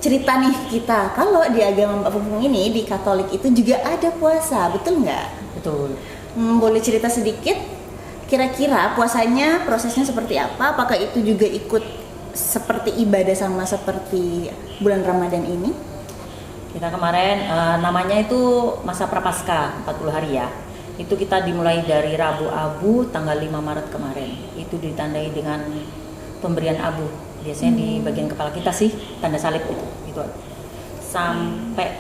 cerita nih kita, kalau di agama Mbak Fungfung ini, di Katolik itu juga ada puasa, betul nggak? Betul. Boleh cerita sedikit, kira-kira puasanya prosesnya seperti apa? Apakah itu juga ikut seperti ibadah sama seperti bulan Ramadan ini? Kita kemarin namanya itu masa prapaskah 40 hari ya. Itu kita dimulai dari Rabu Abu tanggal 5 Maret kemarin. Itu ditandai dengan pemberian abu. Biasanya di bagian kepala kita sih tanda salib itu. Gitu. Sampai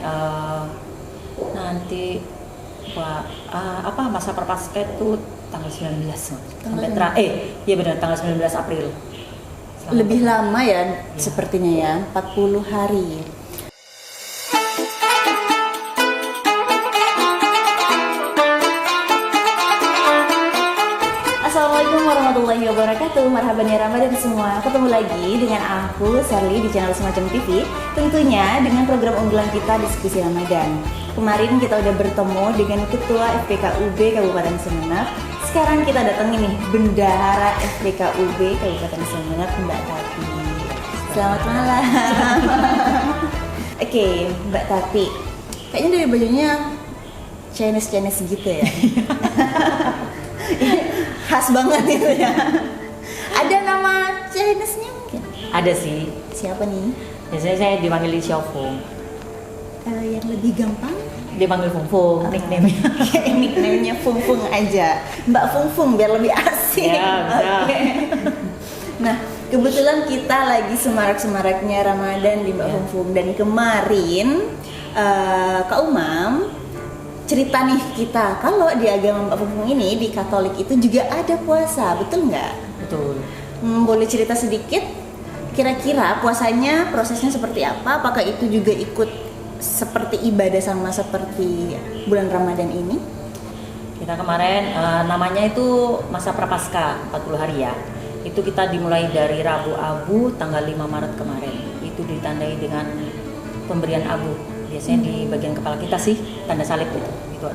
nanti masa prapaskah itu tanggal 19 sampai iya benar tanggal 19 April. Lebih lama ya sepertinya ya, 40 hari. Assalamualaikum warahmatullahi wabarakatuh. Marhaban ya Ramadan semua. Ketemu lagi dengan aku Sally di channel Semacam TV. Tentunya dengan program unggulan kita Diskusi Ramadan. Kemarin kita udah bertemu dengan Ketua FPKUB Kabupaten Sumeneb. Sekarang kita datang ini Bendahara FPKUB Kabupaten Sumeneb, Mbak Tati. Selamat malam. Oke, Mbak Tati. Kayaknya dari bajunya Chinese gitu ya. Khas banget itu ya. Ada nama Chinese-nya mungkin? Ada sih. Siapa nih? Biasanya saya dipanggil Xiaofeng. Yang lebih gampang? Dipanggil Fungfung, nickname-nya. Nickname-nya Fungfung aja. Mbak Fungfung biar lebih asik. Ya, bisa. Nah, kebetulan kita lagi semarak-semaraknya Ramadan di Mbak Fungfung. Dan kemarin Kak Umam cerita nih kita, kalau di agama Mbak Fungfung ini, di Katolik itu juga ada puasa, betul nggak? Betul. Boleh cerita sedikit, kira-kira puasanya prosesnya seperti apa? Apakah itu juga ikut seperti ibadah sama seperti bulan Ramadan ini? Kita kemarin namanya itu masa prapaskah 40 hari ya. Itu kita dimulai dari Rabu Abu tanggal 5 Maret kemarin. Itu ditandai dengan pemberian abu. Biasanya di bagian kepala kita sih tanda salib itu. Gitu.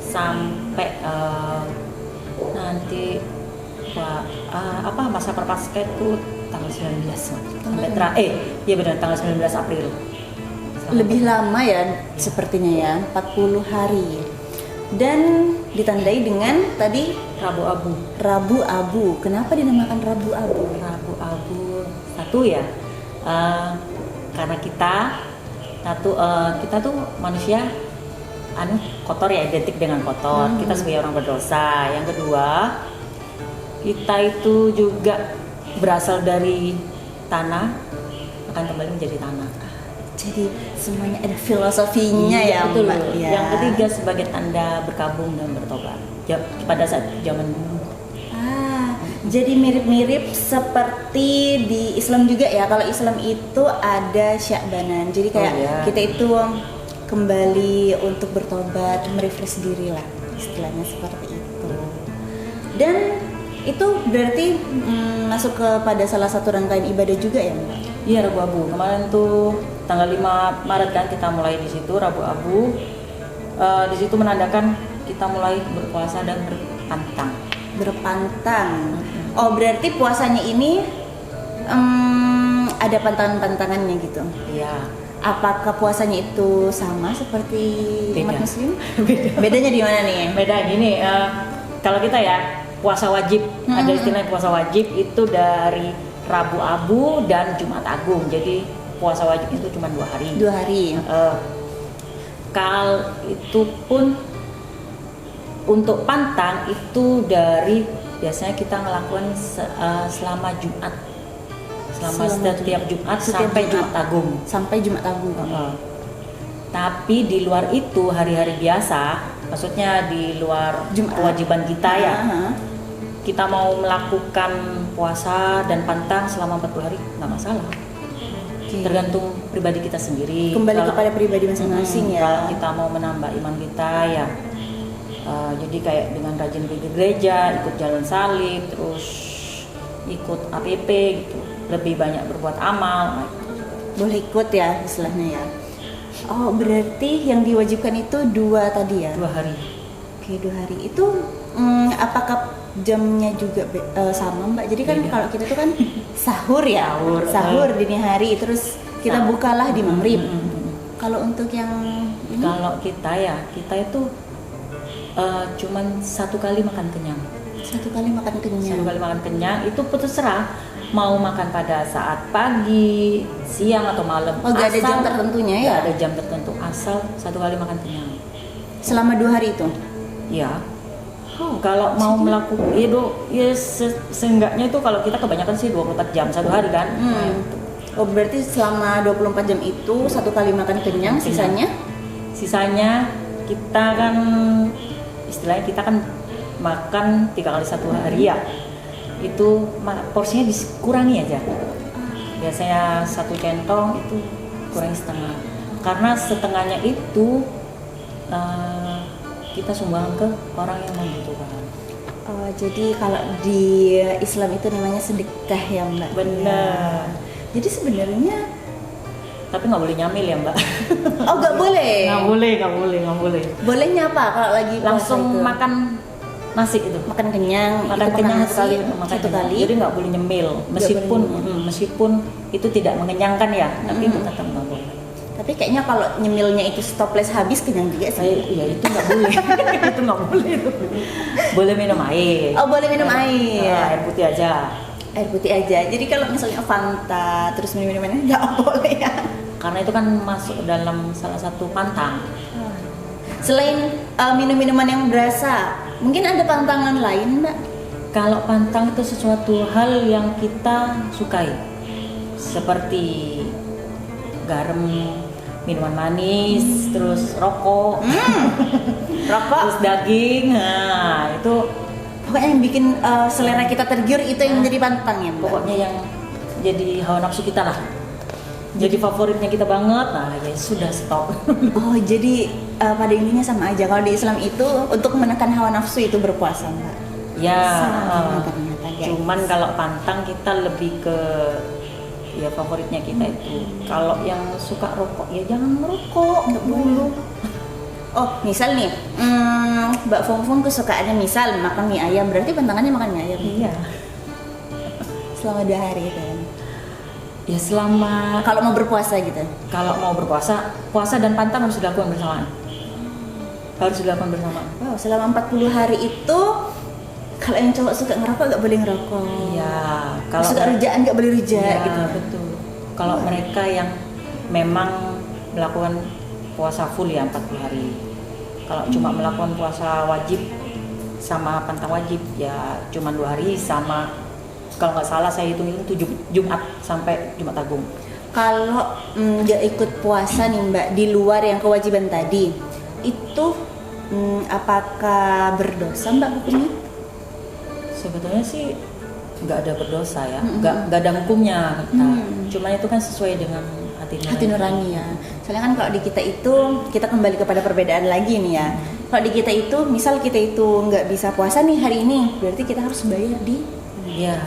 Sampai nanti masa prapaskah itu tanggal 19 sampai iya benar tanggal 19 April. Lebih lama ya sepertinya ya, 40 hari. Dan ditandai dengan tadi Rabu Abu. Rabu Abu. Kenapa dinamakan Rabu Abu? Rabu Abu satu ya, karena kita tuh manusia kotor ya, identik dengan kotor. Kita sebagai orang berdosa. Yang kedua, kita itu juga berasal dari tanah, akan kembali menjadi tanah. Jadi semuanya ada filosofinya ya, betul. Mbak. Ya. Yang ketiga sebagai tanda berkabung dan bertobat pada saat zaman dulu. Jadi mirip-mirip seperti di Islam juga ya. Kalau Islam itu ada Sya'banan. Jadi kayak kita itu kembali untuk bertobat, merefresh diri lah, istilahnya seperti itu. Dan itu berarti masuk kepada salah satu rangkaian ibadah juga ya, Mbak? Iya, Rabu Abu. Kemarin tuh tanggal 5 Maret kan kita mulai di situ Rabu Abu. Di situ menandakan kita mulai berpuasa dan berpantang. Berpantang. Oh, berarti puasanya ini ada pantangan-pantangannya gitu? Iya. Apakah puasanya itu sama seperti umat Muslim? Bedanya di mana nih? Beda gini, kalau kita ya puasa wajib, ada istilah puasa wajib itu dari Rabu Abu dan Jumat Agung. Jadi puasa wajib itu cuma 2 hari. 2 hari. Kalau itu pun untuk pantang itu dari biasanya kita ngelakukan selama Jumat. Setiap Jumat sampai Jumat Agung. Sampai Jumat Agung. Tapi di luar itu hari-hari biasa, maksudnya di luar kewajiban kita ya. Kita mau melakukan puasa dan pantang selama 40 hari nggak masalah. Tergantung pribadi kita sendiri. Kembali kepada pribadi masing-masing ya. Kalau kita mau menambah iman kita ya, jadi kayak dengan rajin pergi ke gereja, ikut jalan salib, terus ikut APP gitu, lebih banyak berbuat amal. Boleh ikut ya istilahnya ya. Oh, berarti yang diwajibkan itu 2 tadi ya? 2 hari. Oke, 2 hari. Itu apakah jamnya juga sama, Mbak? Jadi kan kalau kita tuh kan sahur ya, sahur dini hari, terus kita bukalah di maghrib. Mm-mm. Kalau untuk yang ini, Kalau kita itu cuman 1 kali makan kenyang. 1 kali makan kenyang. 1 kali makan kenyang itu terserah mau makan pada saat pagi, siang atau malam. Oh, gak ada jam tertentunya ya? Gak ada jam tertentu, asal 1 kali makan kenyang. Selama 2 hari itu. Ya. Kalau mau melakukan itu ya seenggaknya itu kalau kita kebanyakan sih 24 jam 1 hari kan. Oh, berarti selama 24 jam itu 1 kali makan kenyang, Sisanya kita kan istilahnya kita kan makan 3 kali 1 hari ya. Itu porsinya dikurangi aja. Biasanya 1 centong itu kurangi setengah. Karena setengahnya itu kita sumbang ke orang yang membutuhkan. Oh, jadi kalau di Islam itu namanya sedekah ya Mbak? Benar. Jadi sebenarnya Tapi nggak boleh nyamil ya Mbak. oh nggak boleh? Nggak boleh. Bolehnya apa kalau lagi puasa Langsung itu? makan nasi itu. Makan kenyang, Makan itu kenyang nasi, makan satu kenyang. kali. Jadi nggak boleh nyemil. Meskipun boleh meskipun itu tidak mengenyangkan ya, tapi itu tetap nggak boleh. Tapi kayaknya kalau nyemilnya itu stopless habis kenyang juga sih. Ya itu nggak boleh. Itu nggak boleh itu. Boleh minum air. Oh, boleh minum air. Air putih aja. Air putih aja. Jadi kalau misalnya Fanta terus minum-minuman nggak boleh ya. Karena itu kan masuk dalam salah satu pantang. Selain minum-minuman yang berasa, mungkin ada pantangan lain, Mbak? Kalau pantang itu sesuatu hal yang kita sukai, seperti garam, minuman manis, terus rokok, Rokok. terus daging. Nah itu Pokoknya yang bikin selera kita tergiur itu yang menjadi pantang ya, Mbak? pokoknya yang jadi hawa nafsu kita lah. Jadi favoritnya kita banget. Nah ya sudah stop. Oh, jadi pada intinya sama aja. Kalau di Islam itu untuk menekan hawa nafsu itu berpuasa, Mbak. Ya, Sama ternyata, guys. cuman kalau pantang kita lebih ke ya favoritnya kita itu. Kalau yang suka rokok ya jangan merokok, nggak boleh. Oh, misal nih, Mbak Fongfong kesukaannya misal makan mie ayam, berarti pantangannya makan mie ayam. Iya. Selama 2 hari kan. Ya selama Kalau mau berpuasa gitu. kalau mau berpuasa, puasa dan pantang harus dilakukan bersamaan. Harus dilakukan bersamaan. Wow, selama 40 hari itu kalau yang cowok suka ngerokok nggak boleh ngerokok. Iya, Kalau suka rujaan nggak boleh rujak ya, gitu. betul. Kalau mereka yang memang melakukan puasa full ya 40 hari. Kalau cuma melakukan puasa wajib sama pantang wajib ya cuma 2 hari sama kalau nggak salah saya hitung 7 Jumat sampai Jumat Agung. Kalau nggak ikut puasa nih Mbak di luar yang kewajiban tadi, itu apakah berdosa Mbak hukumnya? Sebetulnya sih nggak ada berdosa ya, nggak ada hukumnya kita. Cuma itu kan sesuai dengan hati nurani ya. Soalnya kan kalau di kita itu kita kembali kepada perbedaan lagi nih ya. Kalau di kita itu, misal kita itu nggak bisa puasa nih hari ini, berarti kita harus bayar di. Iya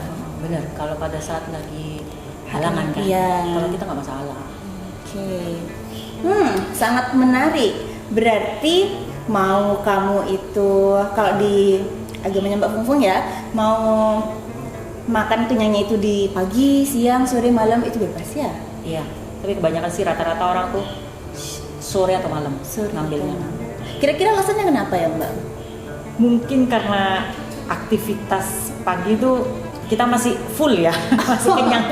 benar. Kalau pada saat lagi halangan kan, iya. kalau kita nggak masalah. Oke. Sangat menarik. Berarti mau kamu itu kalau di agamanya Mbak Fungfung ya, mau makan kenyangnya itu di pagi, siang, sore, malam itu bebas ya? Iya. Tapi kebanyakan sih rata-rata orang tuh sore atau malam ngambilnya. Kira-kira alasannya kenapa ya Mbak? Mungkin karena aktivitas pagi itu kita masih full ya, masih kenyang.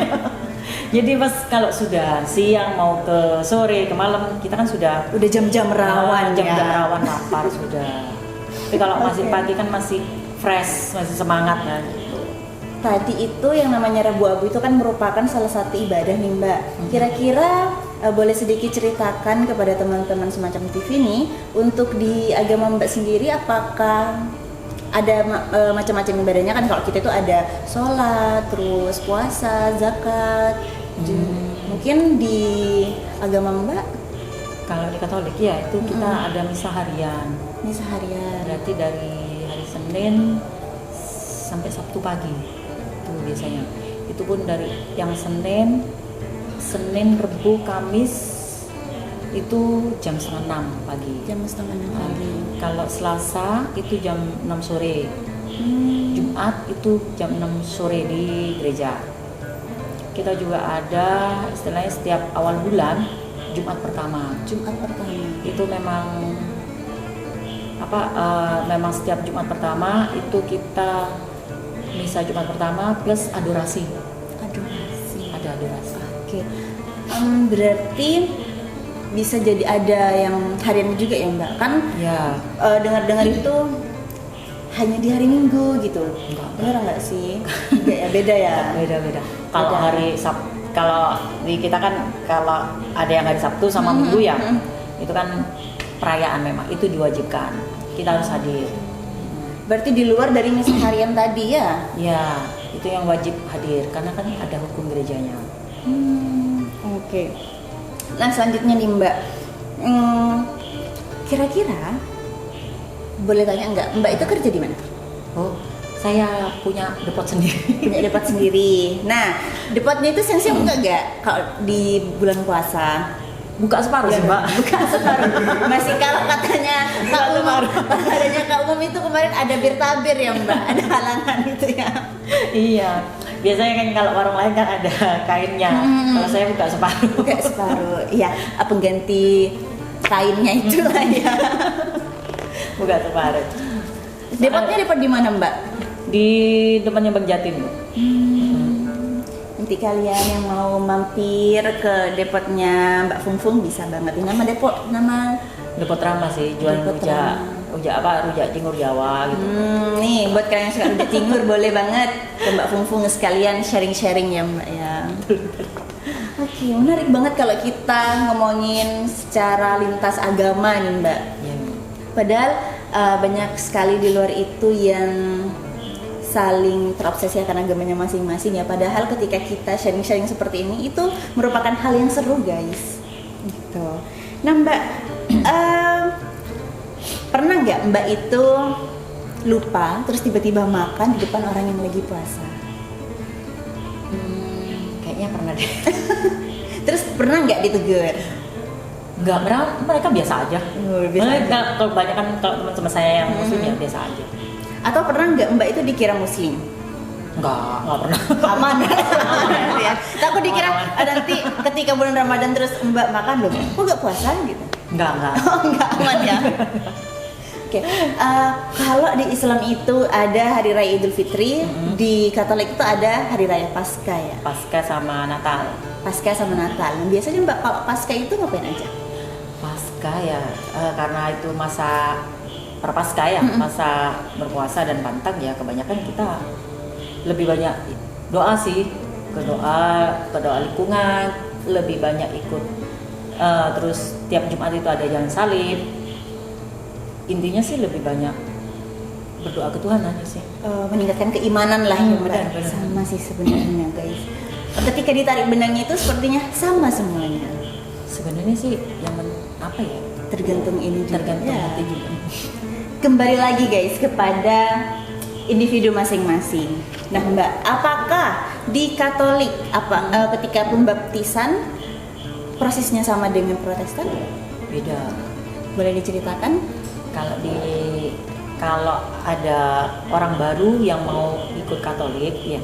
Jadi pas kalau sudah siang mau ke sore ke malam kita kan sudah jam-jam rawan jam-jam ya. rawan lapar sudah. Tapi kalau masih pagi kan masih fresh, masih semangat kan. Tadi itu yang namanya Rabu Abu itu kan merupakan salah satu ibadah nih Mbak. Kira-kira boleh sedikit ceritakan kepada teman-teman semacam TV nih, untuk di agama Mbak sendiri apakah ada macam-macam ibadahnya kan? Kalau kita itu ada sholat, terus puasa, zakat. Mungkin di agama Mbak? Kalau di Katolik ya itu kita ada misa harian. Misa harian. Berarti dari hari Senin sampai Sabtu pagi itu biasanya. Itu pun dari yang Senin, Rebu, Kamis itu jam 5:30 pagi. Jam 5:30 pagi. Kalau Selasa itu jam 6 sore. Jumat itu jam 6 sore di gereja. kita juga ada istilahnya setiap awal bulan Jumat pertama. Jumat pertama. Itu memang memang setiap Jumat pertama itu kita misa Jumat pertama plus adorasi. Adorasi. Ada adorasi. Oke. Berarti bisa jadi ada yang harian juga ya Mbak? Kan Ya. dengar-dengar itu hanya di hari Minggu gitu. Enggak. Bener nggak sih? Enggak ya, beda ya. Beda-beda. Kalau Beda. hari kalau di kita kan kalau ada yang hari Sabtu sama Minggu ya, itu kan perayaan memang itu diwajibkan. Kita harus hadir. Berarti di luar dari misa harian tadi ya? Ya, itu yang wajib hadir karena kan ada hukum gerejanya. Oke. Nah selanjutnya nih Mbak, kira-kira boleh tanya nggak? Mbak itu kerja di mana? Oh, saya punya depot sendiri. Punya depot sendiri. Nah, depotnya itu sensi buka nggak kalau di bulan puasa? Buka separuh sih, Mbak. Buka separuh. Masih kalau katanya Kak Umum, katanya Kak Umum itu kemarin ada bir tabir ya Mbak, ada halangan itu ya. Iya. Biasanya kan kalau warung lain kan ada kainnya. Kalau saya buka separuh. Buka separuh. Iya, pengganti kainnya itu lah ya. Buka separuh. Depotnya depot di mana Mbak? Di depannya Bang Jatim. Nanti kalian yang mau mampir ke depotnya Mbak Fungfung bisa banget. Ini nama Depot Rama sih, jual Depot rujak. Rama. Rujak cingur Jawa gitu. Nih buat kalian yang suka rujak cingur boleh banget ke Mbak Fungfung sekalian sharing-sharing ya Mbak ya. Oke, menarik banget kalau kita ngomongin secara lintas agama nih Mbak. Ya. Padahal banyak sekali di luar itu yang saling terobsesi akan agamanya masing-masing ya. Padahal ketika kita sharing-sharing seperti ini itu merupakan hal yang seru guys. Gitu. Nah Mbak, pernah nggak Mbak itu lupa terus tiba-tiba makan di depan orang yang lagi puasa? Kayaknya pernah deh. Terus pernah nggak ditegur? Enggak, mereka biasa aja. Biasa Mereka kalau banyak kan kalau teman-teman saya yang muslim ya biasa aja. Atau pernah nggak Mbak itu dikira muslim? Enggak pernah. Aman. Ya. Takut dikira nanti ketika bulan Ramadan terus Mbak makan loh, kok nggak puasa gitu? Enggak. Oh, nggak aman ya. Oke, kalau di Islam itu ada hari raya Idul Fitri, di Katolik itu ada hari raya Paskah ya. Paskah sama Natal. Paskah sama Natal. Nah, biasanya Mbak kalau Paskah itu ngapain aja? Paskah ya, karena itu masa prapaskah ya, masa berpuasa dan pantang ya, kebanyakan kita lebih banyak doa sih, ke doa lingkungan, lebih banyak ikut. Terus tiap Jumat itu ada jalan salib. Intinya sih lebih banyak berdoa ke Tuhan aja sih. Meningkatkan keimanan lah ya Mbak. Benar. Sama sih sebenarnya guys. Ketika ditarik benangnya itu sepertinya sama semuanya. Sebenarnya sih yang apa ya? Tergantung ini juga. Tergantung Ya. hati juga. Kembali lagi guys kepada individu masing-masing. Nah Mbak, apakah di Katolik ketika pembaptisan prosesnya sama dengan Protestan? Beda. Boleh diceritakan? Kalau ada orang baru yang mau ikut Katolik ya,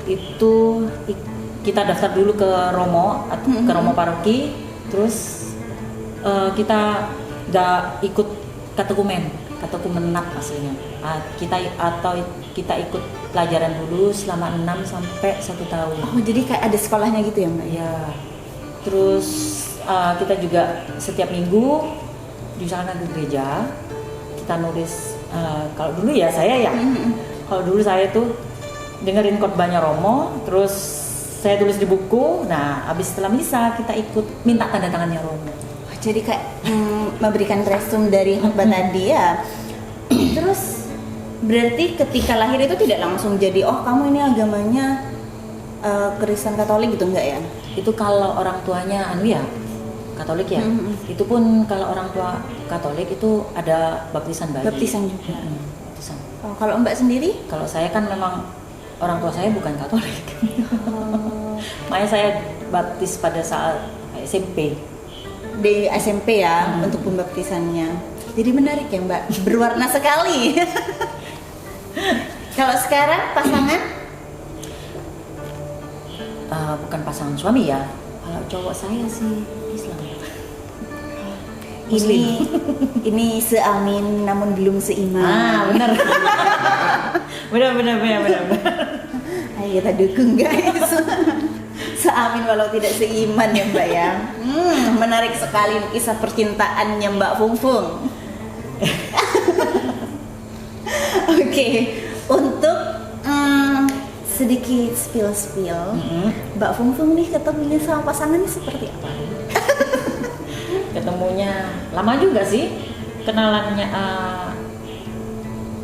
itu kita daftar dulu ke Romo atau ke Romo paroki, terus kita ikut katekumenat maksudnya. Kita ikut pelajaran dulu selama 6 sampai 1 tahun. Oh jadi kayak ada sekolahnya gitu ya Mbak? Ya. Terus kita juga setiap minggu misalkan ke gereja kita nulis, kalau dulu ya saya ya, kalau dulu saya tuh dengerin khotbahnya Romo, terus saya tulis di buku. Nah, habis setelah misa kita ikut minta tanda tangannya Romo. Jadi kayak memberikan resume dari khotbah tadi ya. Terus berarti ketika lahir itu tidak langsung jadi kamu ini agamanya Kristen Katolik gitu enggak ya? Itu kalau orang tuanya Katolik ya. Itu pun kalau orang tua Katolik itu ada baptisan bayi. Baptisan juga. Baptisan. Kalau Mbak sendiri? Kalau saya kan memang orang tua saya bukan Katolik. Makanya saya baptis pada saat SMP. Di SMP ya untuk pembaptisannya. Jadi menarik ya Mbak, berwarna sekali. Kalau sekarang pasangan? bukan pasangan suami ya. Kalau cowok saya sih Islam. Ini seamin namun belum seiman. Benar. benar. Ayo kita dukung guys. Seamin walau tidak seiman ya Mbak ya. Menarik sekali kisah percintaannya Mbak Fungfung. Oke, untuk sedikit spill. Mbak Fungfung nih ketemunya sama pasangannya seperti apa? Ketemunya lama juga sih. Kenalannya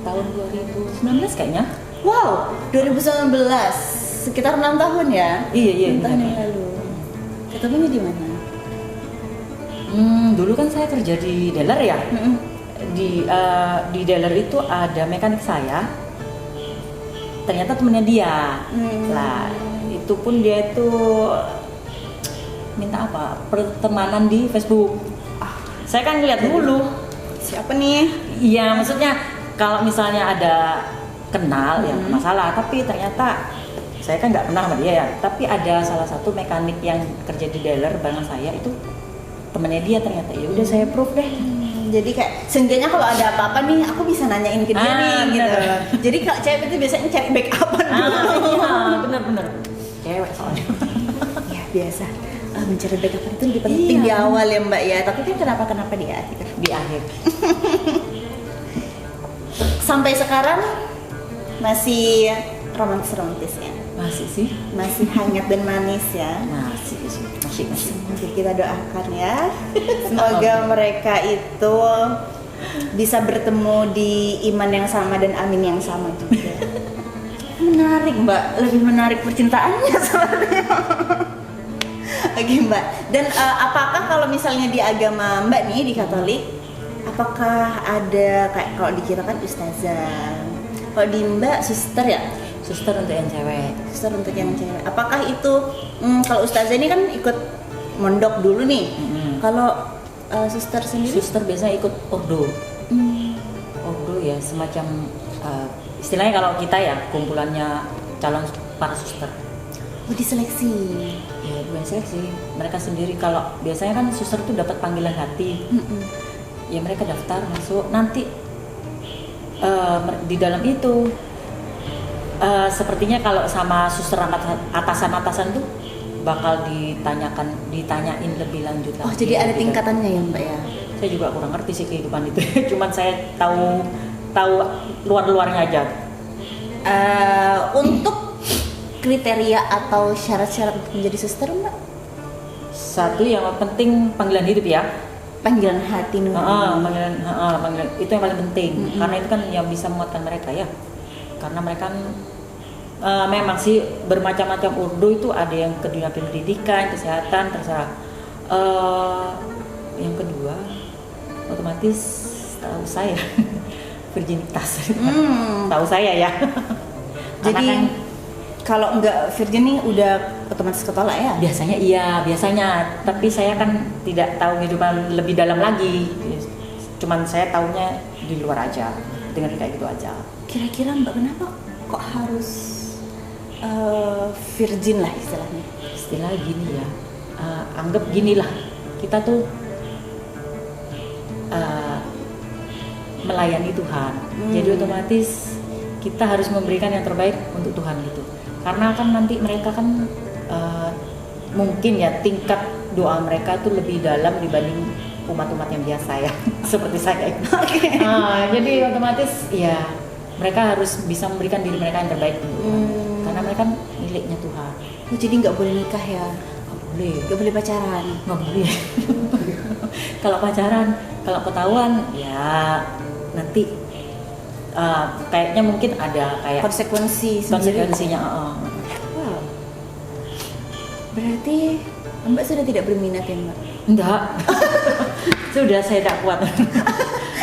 tahun 2019 kayaknya. Wow, 2019, sekitar 6 tahun ya? Iya. 6 tahun yang lalu. Ketemunya di mana? Dulu kan saya kerja di dealer ya. Di dealer itu ada mekanik saya. Ternyata temennya dia. Lah, itu pun dia itu minta apa? Pertemanan di Facebook. Saya kan lihat dulu. Siapa nih? Iya, maksudnya kalau misalnya ada kenal ya masalah, tapi ternyata saya kan nggak pernah sama dia ya. Tapi ada salah satu mekanik yang kerja di dealer bareng saya itu temennya dia ternyata. Ya udah saya proof deh. Jadi kayak seenggaknya kalau ada apa-apa nih aku bisa nanyain ke dia nih gitu. Jadi kalau cewek itu biasanya cari backupan dulu. Bener cewek soalnya. Ya biasa. Mencari backupan itu lebih penting di awal ya Mbak ya. Tapi kan kenapa di akhir? Di akhir. Sampai sekarang masih romantis ya. Masih sih. Masih hangat dan manis ya. Masih. Jadi kita doakan ya. Semoga mereka itu bisa bertemu di iman yang sama dan amin yang sama juga. Menarik Mbak, lebih menarik percintaannya sebenarnya. Oke Mbak, dan apakah kalau misalnya di agama Mbak nih di Katolik, apakah ada kayak kalau dikira kan ustazah, kalau di Mbak suster ya? Suster untuk yang cewek. Suster untuk yang cewek. Apakah itu kalau ustazah ini kan ikut mondok dulu nih? Kalau suster sendiri? Suster biasanya ikut ordo. Ordo ya semacam istilahnya kalau kita ya kumpulannya calon para suster. Oh diseleksi? Ya bukan seleksi. Mereka sendiri kalau biasanya kan suster tuh dapat panggilan hati. Ya mereka daftar masuk nanti di dalam itu. Sepertinya kalau sama suster atasan tuh bakal ditanyain lebih lanjut lagi. Oh jadi ada tingkatannya ya Mbak ya? Saya juga kurang ngerti sih kehidupan itu. Cuman saya tahu luar-luarnya aja. Untuk kriteria atau syarat-syarat menjadi suster Mbak? Satu yang penting panggilan hidup ya. Panggilan hati nurani. Panggilan itu yang paling penting. Karena itu kan yang bisa menguatkan mereka ya. Karena mereka kan memang sih bermacam-macam urdu itu ada yang ke dunia pendidikan, kesehatan, terserah. Yang kedua, otomatis tahu saya virginitas. Tahu saya ya. Jadi kan, kalau enggak virgin nih udah otomatis ketolak ya? Biasanya iya, biasanya. Tapi saya kan tidak tahu kehidupan lebih dalam lagi. Cuman saya taunya di luar aja, dengar kayak gitu aja. Kira-kira Mbak kenapa kok harus virgin lah istilahnya? Istilah gini ya, anggap gini lah, kita tuh melayani Tuhan. Jadi otomatis kita harus memberikan yang terbaik untuk Tuhan gitu. Karena kan nanti mereka kan mungkin ya tingkat doa mereka tuh lebih dalam dibanding umat-umat yang biasa ya, seperti saya. Jadi otomatis ya mereka harus bisa memberikan diri mereka yang terbaik untuk Tuhan. Karena mereka kan miliknya Tuhan. Oh, jadi nggak boleh nikah ya? Nggak boleh pacaran? Nggak boleh. Kalau pacaran, kalau ketahuan ya nanti kayaknya mungkin ada kayak konsekuensinya. Wow. Berarti Mbak sudah tidak berminat ya Mbak? Enggak. Sudah saya tidak kuat.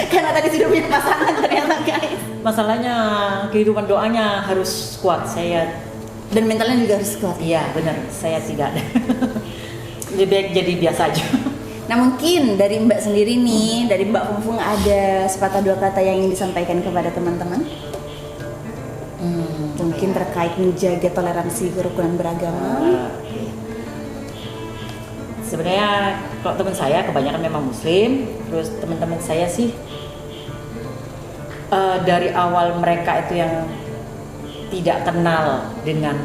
Karena tadi sudah punya pasangan ternyata guys. Masalahnya kehidupan doanya harus kuat saya. Dan mentalnya juga harus kuat. Iya benar, saya tidak. Lebih baik jadi biasa aja. Nah mungkin dari Mbak sendiri nih, dari Mbak Fungfung ada sepatah dua kata yang ingin disampaikan kepada teman-teman? Apa mungkin terkait menjaga toleransi kerukunan beragama? Sebenarnya kalau teman saya kebanyakan memang Muslim, terus teman-teman saya sih dari awal mereka itu yang tidak kenal dengan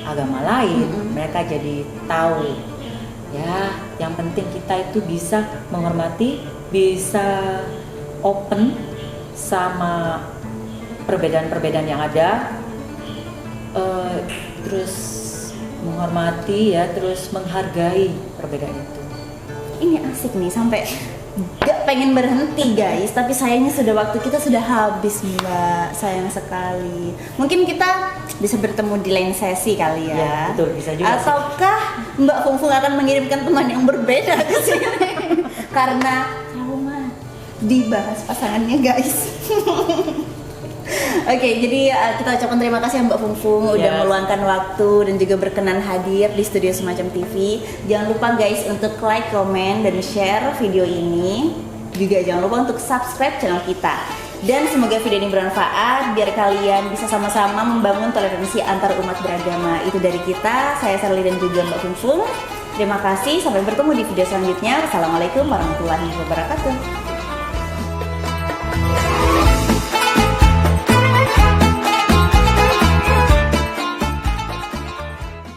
agama lain, mereka jadi tahu ya yang penting kita itu bisa menghormati, bisa open sama perbedaan-perbedaan yang ada, terus menghormati ya, terus menghargai perbedaan itu. Ini asik nih, sampai gak pengen berhenti guys, tapi sayangnya waktu kita sudah habis Mbak, sayang sekali. Mungkin kita bisa bertemu di lain sesi kali ya. Ya betul, bisa juga. Ataukah Mbak Fungfung akan mengirimkan teman yang berbeda ke sini? Karena trauma dibahas pasangannya guys. Oke, jadi kita ucapkan terima kasih Mbak Fungfung udah meluangkan waktu dan juga berkenan hadir di studio Semacam TV. Jangan lupa guys untuk like, komen, dan share video ini. Juga jangan lupa untuk subscribe channel kita. Dan semoga video ini bermanfaat biar kalian bisa sama-sama membangun toleransi antar umat beragama. Itu dari kita, saya Sarli dan juga Mbak Fungfung. Terima kasih, sampai bertemu di video selanjutnya. Wassalamualaikum warahmatullahi wabarakatuh.